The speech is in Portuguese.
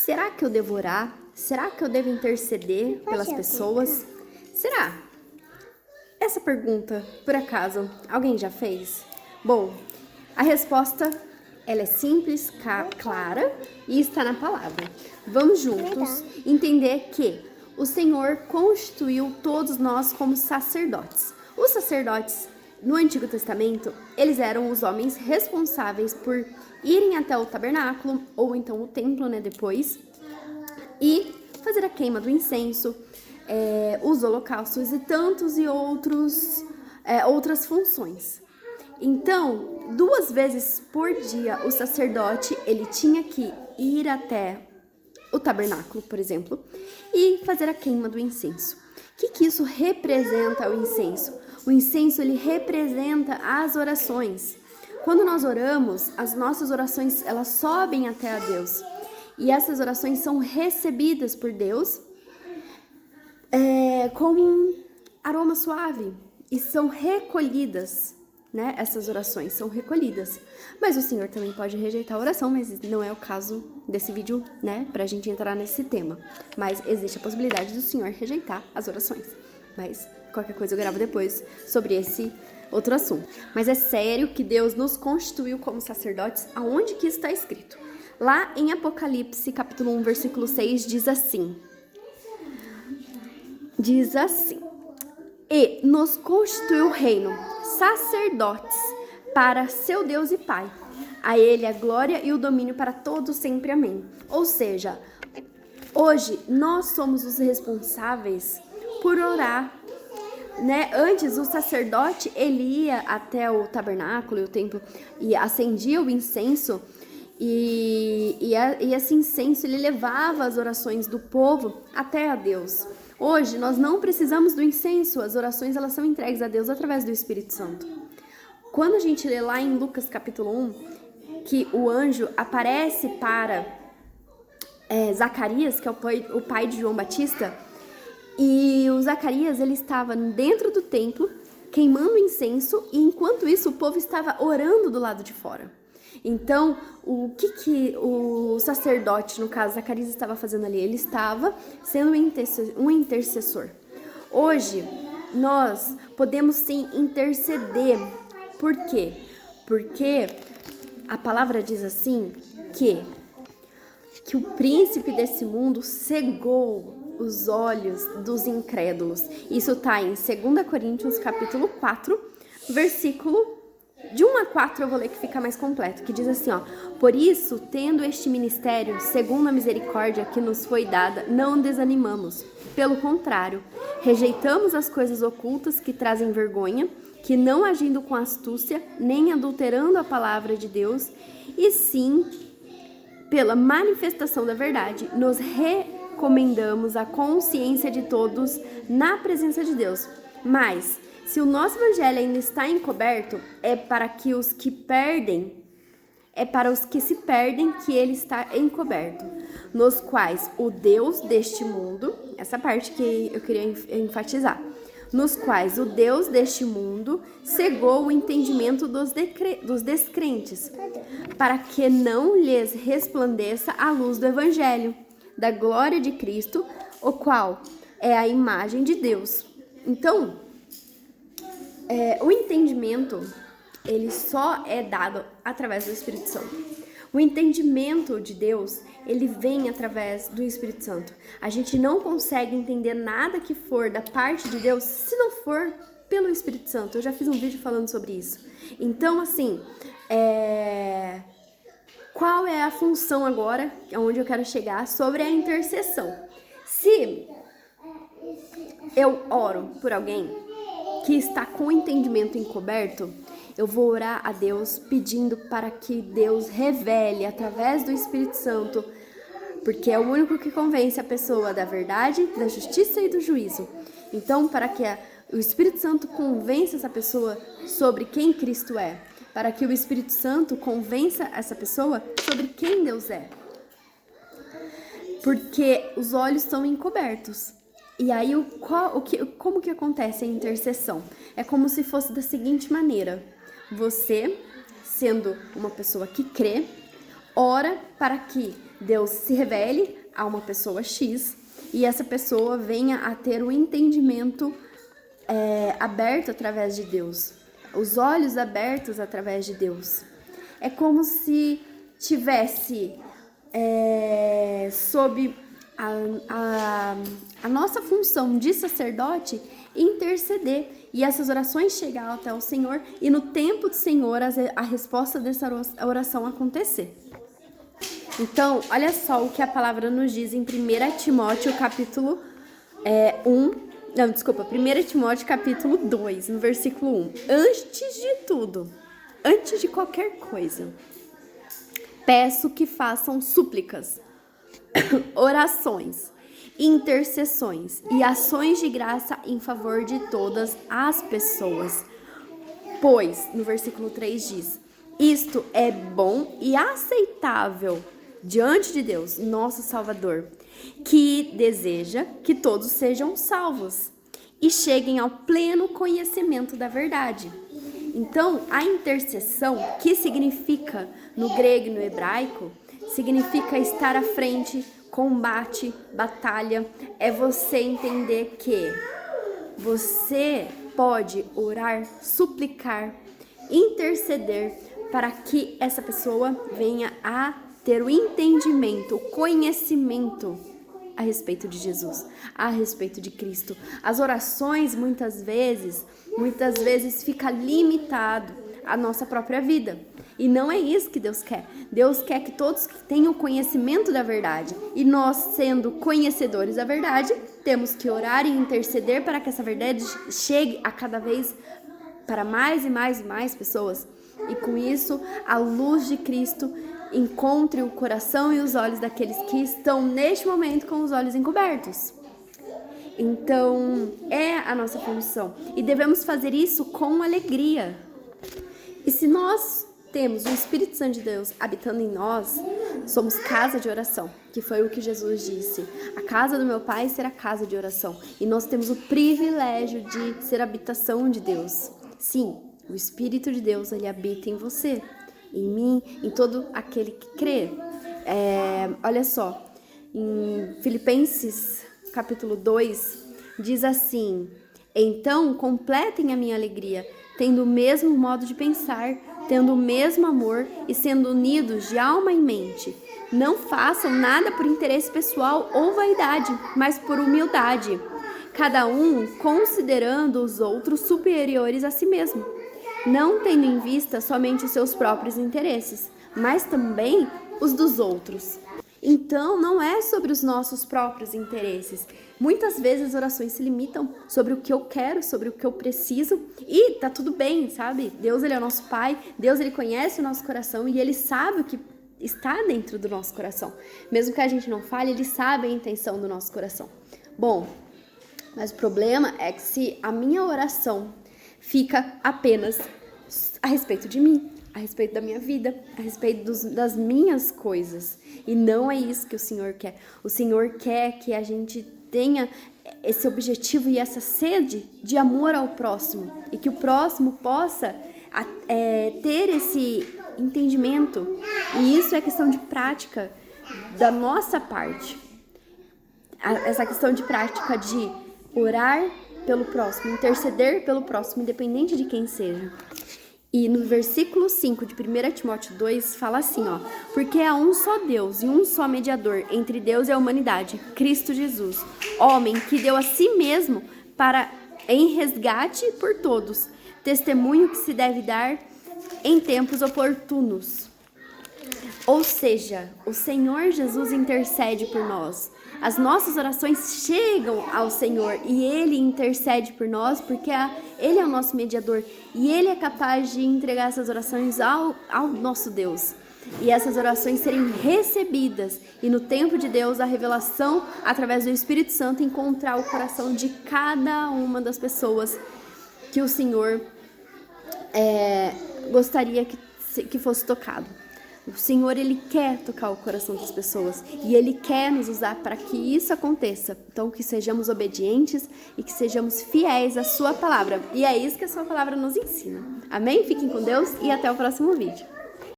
Será que eu devo orar? Será que eu devo interceder pelas pessoas? Será? Essa pergunta, por acaso, alguém já fez? Bom, a resposta, ela é simples, clara e está na palavra. Vamos juntos entender que o Senhor constituiu todos nós como sacerdotes. Os sacerdotes, no Antigo Testamento, eles eram os homens responsáveis por irem até o tabernáculo, ou então o templo, depois, e fazer a queima do incenso, os holocaustos e tantos e outras funções. Então, 2 vezes por dia, o sacerdote, ele tinha que ir até o tabernáculo, por exemplo, e fazer a queima do incenso. O que isso representa, o incenso? O incenso, ele representa as orações. Quando nós oramos, as nossas orações, elas sobem até a Deus. E essas orações são recebidas por Deus como um aroma suave. E são recolhidas, essas orações são recolhidas. Mas o Senhor também pode rejeitar a oração, mas não é o caso desse vídeo, pra gente entrar nesse tema. Mas existe a possibilidade do Senhor rejeitar as orações. Mas qualquer coisa eu gravo depois sobre esse outro assunto. Mas é sério que Deus nos constituiu como sacerdotes, aonde que está escrito? Lá em Apocalipse, capítulo 1, versículo 6, diz assim: E nos constituiu reino, sacerdotes, para seu Deus e Pai. A Ele a glória e o domínio para todos sempre. Amém. Ou seja, hoje nós somos os responsáveis por orar. Antes, o sacerdote, ele ia até o tabernáculo e o templo e acendia o incenso. E esse incenso, ele levava as orações do povo até a Deus. Hoje, nós não precisamos do incenso, as orações, elas são entregues a Deus através do Espírito Santo. Quando a gente lê lá em Lucas capítulo 1, que o anjo aparece para Zacarias, que é o pai de João Batista, e o Zacarias, ele estava dentro do templo, queimando incenso, e enquanto isso, o povo estava orando do lado de fora. Então, o que o sacerdote, no caso, Zacarias, estava fazendo ali? Ele estava sendo um intercessor. Hoje, nós podemos sim interceder. Por quê? Porque a palavra diz assim que o príncipe desse mundo cegou os olhos dos incrédulos. Isso está em 2 Coríntios, capítulo 4, versículo de 1 a 4, eu vou ler que fica mais completo, que diz assim, Por isso, tendo este ministério, segundo a misericórdia que nos foi dada, não desanimamos. Pelo contrário, rejeitamos as coisas ocultas que trazem vergonha, que não agindo com astúcia, nem adulterando a palavra de Deus, e sim, pela manifestação da verdade, nos recomendamos a consciência de todos na presença de Deus. Mas, se o nosso evangelho ainda está encoberto, é para os que se perdem que ele está encoberto, nos quais o Deus deste mundo, essa parte que eu queria enfatizar, nos quais o Deus deste mundo cegou o entendimento dos descrentes, para que não lhes resplandeça a luz do evangelho, da glória de Cristo, o qual é a imagem de Deus. Então, o entendimento, ele só é dado através do Espírito Santo. O entendimento de Deus, ele vem através do Espírito Santo. A gente não consegue entender nada que for da parte de Deus se não for pelo Espírito Santo. Eu já fiz um vídeo falando sobre isso. Então, assim, qual é a função agora, onde eu quero chegar, sobre a intercessão? Se eu oro por alguém que está com o entendimento encoberto, eu vou orar a Deus pedindo para que Deus revele através do Espírito Santo, porque é o único que convence a pessoa da verdade, da justiça e do juízo. Então, para que o Espírito Santo convença essa pessoa sobre quem Cristo é, para que o Espírito Santo convença essa pessoa sobre quem Deus é. Porque os olhos estão encobertos. E aí, como que acontece a intercessão? É como se fosse da seguinte maneira: você, sendo uma pessoa que crê, ora para que Deus se revele a uma pessoa X e essa pessoa venha a ter o entendimento aberto através de Deus, os olhos abertos através de Deus. É como se tivesse sob a nossa função de sacerdote interceder e essas orações chegar até o Senhor e no tempo do Senhor a resposta dessa oração acontecer. Então, olha só o que a palavra nos diz em 1 Timóteo capítulo 1 Timóteo capítulo 2, no versículo 1. Antes de tudo, antes de qualquer coisa, peço que façam súplicas, orações, intercessões e ações de graça em favor de todas as pessoas. Pois, no versículo 3 diz, isto é bom e aceitável diante de Deus, nosso Salvador, que deseja que todos sejam salvos e cheguem ao pleno conhecimento da verdade. Então, a intercessão, que significa no grego e no hebraico, significa estar à frente, combate, batalha, é você entender que você pode orar, suplicar, interceder para que essa pessoa venha a ter o entendimento, o conhecimento a respeito de Jesus, a respeito de Cristo. As orações muitas vezes fica limitado à nossa própria vida. E não é isso que Deus quer. Deus quer que todos tenham conhecimento da verdade. E nós, sendo conhecedores da verdade, temos que orar e interceder para que essa verdade chegue a cada vez para mais e mais e mais pessoas. E com isso, a luz de Cristo encontre o coração e os olhos daqueles que estão neste momento com os olhos encobertos. Então, é a nossa função. E devemos fazer isso com alegria. E se nós temos o Espírito Santo de Deus habitando em nós, somos casa de oração, que foi o que Jesus disse. A casa do meu Pai será casa de oração. E nós temos o privilégio de ser habitação de Deus. Sim, o Espírito de Deus, ele habita em você, em mim, em todo aquele que crê. Olha só, em Filipenses capítulo 2, diz assim, então completem a minha alegria, tendo o mesmo modo de pensar, tendo o mesmo amor e sendo unidos de alma e mente. Não façam nada por interesse pessoal ou vaidade, mas por humildade, cada um considerando os outros superiores a si mesmo, não tendo em vista somente os seus próprios interesses, mas também os dos outros. Então, não é sobre os nossos próprios interesses. Muitas vezes as orações se limitam sobre o que eu quero, sobre o que eu preciso, e tá tudo bem, sabe? Deus, ele é o nosso Pai, Deus, ele conhece o nosso coração e ele sabe o que está dentro do nosso coração. Mesmo que a gente não fale, ele sabe a intenção do nosso coração. Bom, mas o problema é que se a minha oração fica apenas a respeito de mim, a respeito da minha vida, a respeito das minhas coisas. E não é isso que o Senhor quer. O Senhor quer que a gente tenha esse objetivo e essa sede de amor ao próximo. E que o próximo possa ter esse entendimento. E isso é questão de prática da nossa parte. Essa questão de prática de orar pelo próximo, interceder pelo próximo, independente de quem seja. E no versículo 5 de 1 Timóteo 2 fala assim, ó, porque há um só Deus e um só mediador entre Deus e a humanidade, Cristo Jesus, homem que deu a si mesmo em resgate por todos, testemunho que se deve dar em tempos oportunos. Ou seja, o Senhor Jesus intercede por nós. As nossas orações chegam ao Senhor e Ele intercede por nós porque Ele é o nosso mediador e Ele é capaz de entregar essas orações ao nosso Deus. E essas orações serem recebidas e no tempo de Deus a revelação através do Espírito Santo encontrar o coração de cada uma das pessoas que o Senhor gostaria que fosse tocado. O Senhor, Ele quer tocar o coração das pessoas e Ele quer nos usar para que isso aconteça. Então, que sejamos obedientes e que sejamos fiéis à Sua palavra. E é isso que a Sua palavra nos ensina. Amém? Fiquem com Deus e até o próximo vídeo.